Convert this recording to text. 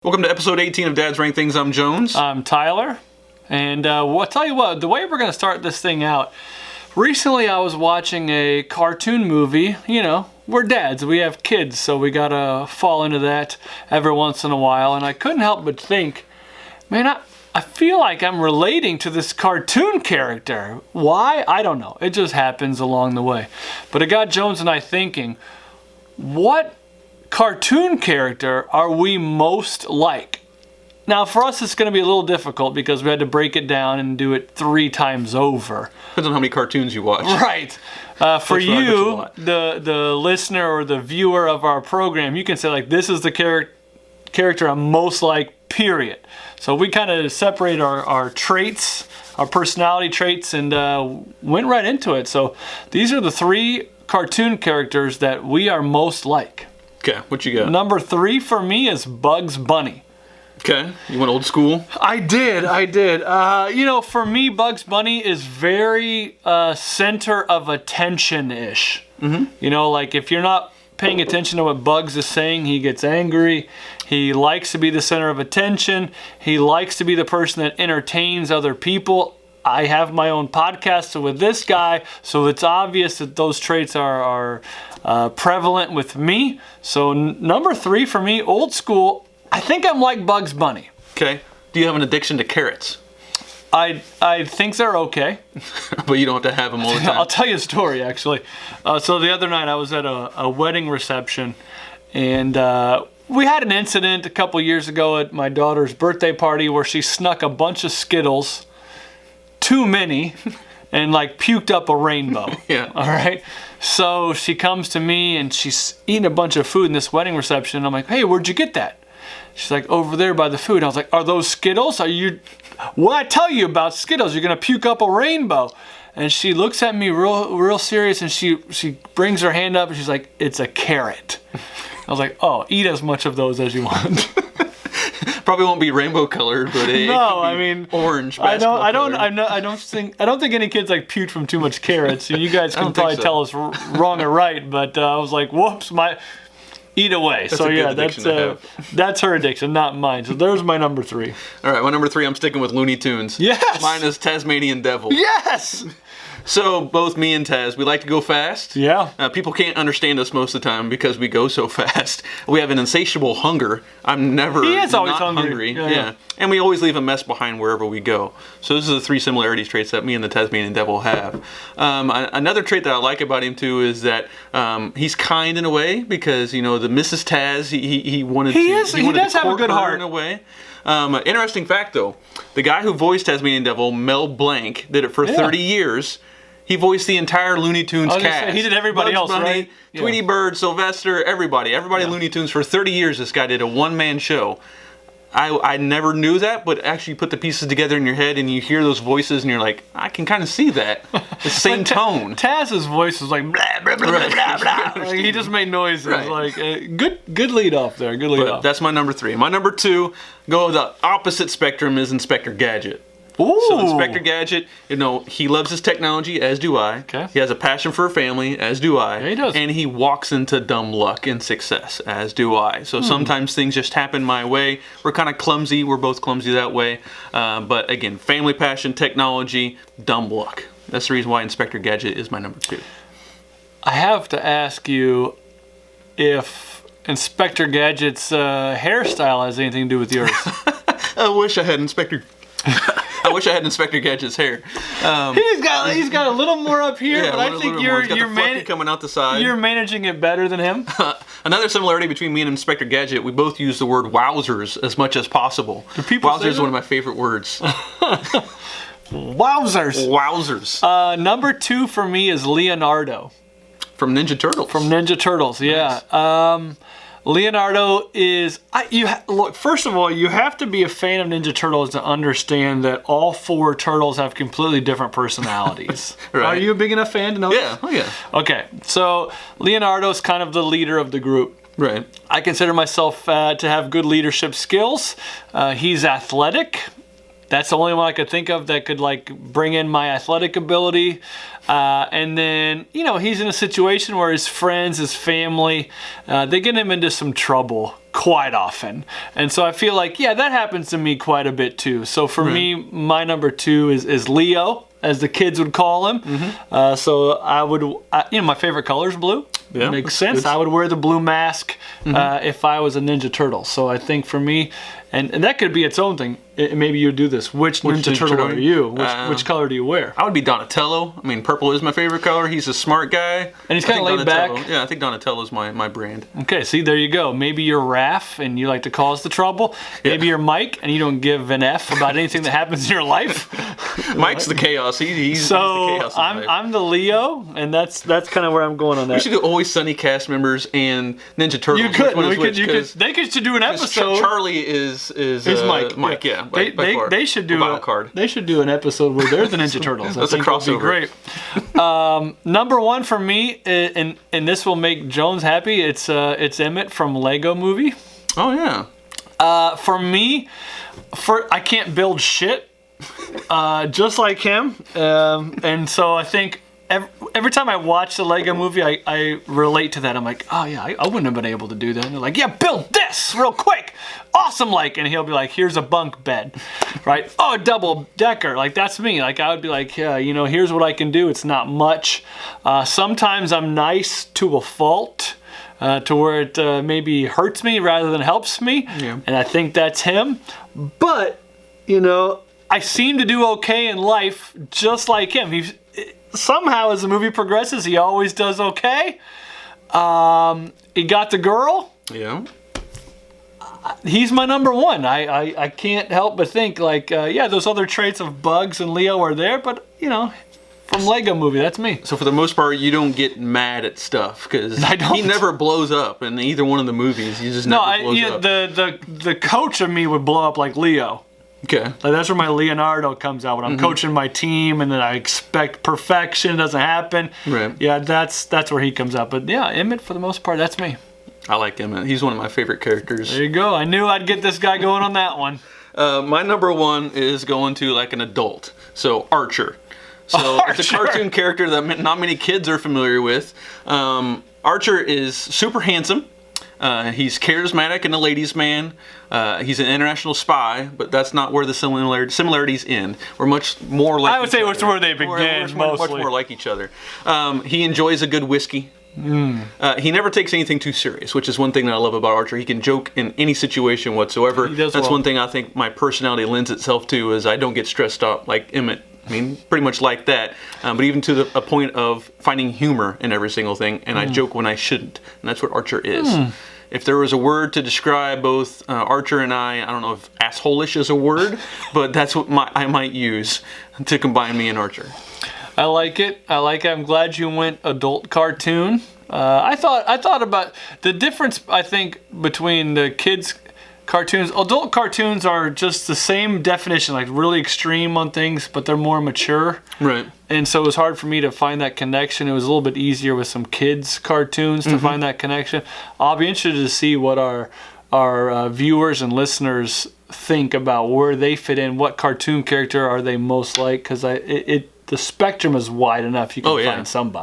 Welcome to episode 18 of Dad's Rank Things. I'm Jones. I'm Tyler. And I'll tell you what, the way we're going to start this thing out, recently I was watching a cartoon movie. You know, we're dads, we have kids, so we got to fall into that every once in a while. And I couldn't help but think, man, I feel like I'm relating to this cartoon character. Why? I don't know. It just happens along the way. But it got Jones and I thinking, what cartoon character are we most like? Now, for us, it's going to be a little difficult because we had to break it down and do it 3 times over. Depends on how many cartoons you watch. Right. For you, the listener or the viewer of our program, you can say, like, this is the character I'm most like, period. So we kind of separate our traits, our personality traits, and went right into it. So these are the 3 cartoon characters that we are most like. Okay, what you got? Number 3 for me is Bugs Bunny. Okay, you went old school? I did. For me, Bugs Bunny is very center of attention-ish. Mm-hmm. You know, like if you're not paying attention to what Bugs is saying, he gets angry. He likes to be the center of attention. He likes to be the person that entertains other people. I have my own podcast with this guy, so it's obvious that those traits are prevalent with me. So number 3 for me, old school, I think I'm like Bugs Bunny. Okay. Do you have an addiction to carrots? I think they're okay. But you don't have to have them all the time. I'll tell you a story, actually. So the other night I was at a wedding reception, and we had an incident a couple years ago at my daughter's birthday party where she snuck a bunch of Skittles, too many, and like puked up a rainbow. Yeah. All right. So she comes to me and she's eating a bunch of food in this wedding reception. I'm like, hey, where'd you get that? She's like, over there by the food. I was like, are those Skittles? What I tell you about Skittles? You're gonna puke up a rainbow. And she looks at me real serious, and she brings her hand up and she's like, it's a carrot. I was like, oh, eat as much of those as you want. Probably won't be rainbow colored, but orange. I don't think any kids like puked from too much carrots. You guys can probably tell us wrong or right, but I was like, whoops, eat away. That's that's her addiction, not mine. So there's my number 3. All right, my number 3, I'm sticking with Looney Tunes. Yes. Mine is Tasmanian Devil. Yes. So both me and Taz, we like to go fast. Yeah. People can't understand us most of the time because we go so fast. We have an insatiable hunger. I'm never always not hungry. Yeah. And we always leave a mess behind wherever we go. So this is the 3 similarities traits that me and the Tasmanian Devil have. Another trait that I like about him too is that he's kind in a way because the Mrs. Taz he does have a good heart in a way. Interesting fact though, the guy who voiced Tasmanian Devil, Mel Blanc, did it for 30 years. He voiced the entire Looney Tunes cast. He did everybody Bugs else, Bunny, right? Yeah. Tweety Bird, Sylvester, everybody Looney Tunes for 30 years. This guy did a one-man show. I never knew that, but actually put the pieces together in your head and you hear those voices and you're like, I can kind of see that. The same tone. Taz's voice was like blah, blah, blah, blah, blah, blah. Like, he just made noises. Right. Like good lead off there. Good lead off. That's my number 3. My number 2, go the opposite spectrum, is Inspector Gadget. Ooh. So Inspector Gadget, he loves his technology, as do I. Okay. He has a passion for a family, as do I. Yeah, he does. And he walks into dumb luck and success, as do I. So sometimes things just happen my way. We're kind of clumsy. We're both clumsy that way. But again, family passion, technology, dumb luck. That's the reason why Inspector Gadget is my number 2. I have to ask you if Inspector Gadget's hairstyle has anything to do with yours. I wish I had Inspector Gadget's hair. He's got a little more up here, but I think you're coming out the side. You're managing it better than him. Another similarity between me and Inspector Gadget, we both use the word wowzers as much as possible. Do people wowzers is one of my favorite words. Wowzers. Number 2 for me is Leonardo. From Ninja Turtles. Yeah. Leonardo is... look, first of all, you have to be a fan of Ninja Turtles to understand that all 4 turtles have completely different personalities. Right. Are you a big enough fan to know? Yeah. Oh, yeah. Okay, so Leonardo's kind of the leader of the group. Right. I consider myself to have good leadership skills. He's athletic. That's the only one I could think of that could bring in my athletic ability. And then, he's in a situation where his friends, his family, they get him into some trouble. quite often. And so I feel like, yeah, that happens to me quite a bit too. So for me, my number 2 is Leo, as the kids would call him. So I would, my favorite color is blue. Yeah, makes sense. I would wear the blue mask if I was a Ninja Turtle. So I think for me, and that could be its own thing. Maybe you do this. Which Ninja Turtle are you? Which color do you wear? I would be Donatello. I mean, purple is my favorite color. He's a smart guy. And he's kind of laid back. Yeah, I think Donatello's my brand. Okay, see, there you go. Maybe you're Raph and you like to cause the trouble. Yeah. Maybe you're Mike and you don't give an F about anything that happens in your life. Mike's the chaos. He's the chaos. I'm the Leo, and that's kind of where I'm going on that. We should do Always Sunny cast members and Ninja Turtles. You could. They could do an episode. Charlie is Mike. Mike, yeah. They should do an episode where they're the Ninja Turtles. That's a crossover. Great. Number 1 for me, and this will make Jones happy. It's Emmit from Lego Movie. Oh yeah. For me, I can't build shit, just like him, and so I think. Every time I watch the Lego Movie, I relate to that. I'm like, oh yeah, I wouldn't have been able to do that. And they're like, yeah, build this real quick, awesome, like, and he'll be like, here's a bunk bed, right? Oh, a double decker, like that's me. Like I would be like, yeah, here's what I can do. It's not much. Sometimes I'm nice to a fault. To where it maybe hurts me rather than helps me, and I think that's him. But I seem to do okay in life, just like him. Somehow, as the movie progresses, he always does okay. He got the girl. Yeah. He's my number 1. I can't help but think those other traits of Bugs and Leo are there, but from Lego Movie, that's me. So for the most part, you don't get mad at stuff because he never blows up in either one of the movies. He just never blows up. The coach of me would blow up like Leo. Okay. Like that's where my Leonardo comes out when I'm coaching my team, and then I expect perfection. It doesn't happen. Right. Yeah, that's where he comes out. But yeah, Emmit for the most part, that's me. I like Emmit. He's one of my favorite characters. There you go. I knew I'd get this guy going on that one. My number 1 is going to like an adult. So Archer. So it's a cartoon character that not many kids are familiar with. Archer is super handsome. He's charismatic and a ladies' man. He's an international spy, but that's not where the similarities end. We're much more like I would say it's where they begin, much more like each other. He enjoys a good whiskey. He never takes anything too serious, which is one thing that I love about Archer. He can joke in any situation whatsoever. That's one thing I think my personality lends itself to, is I don't get stressed out like Emmit. I mean, pretty much like that, but even to a point of finding humor in every single thing, and I joke when I shouldn't, and that's what Archer is. If there was a word to describe both Archer and I don't know if asshole-ish is a word, but that's what I might use to combine me and Archer. I like it. I'm glad you went adult cartoon. I thought about the difference, I think, between the kids' cartoons. Adult cartoons are just the same definition, like really extreme on things, but they're more mature. Right. And so it was hard for me to find that connection. It was a little bit easier with some kids' cartoons to find that connection. I'll be interested to see what our viewers and listeners think about where they fit in. What cartoon character are they most like? Because the spectrum is wide enough. You can find somebody.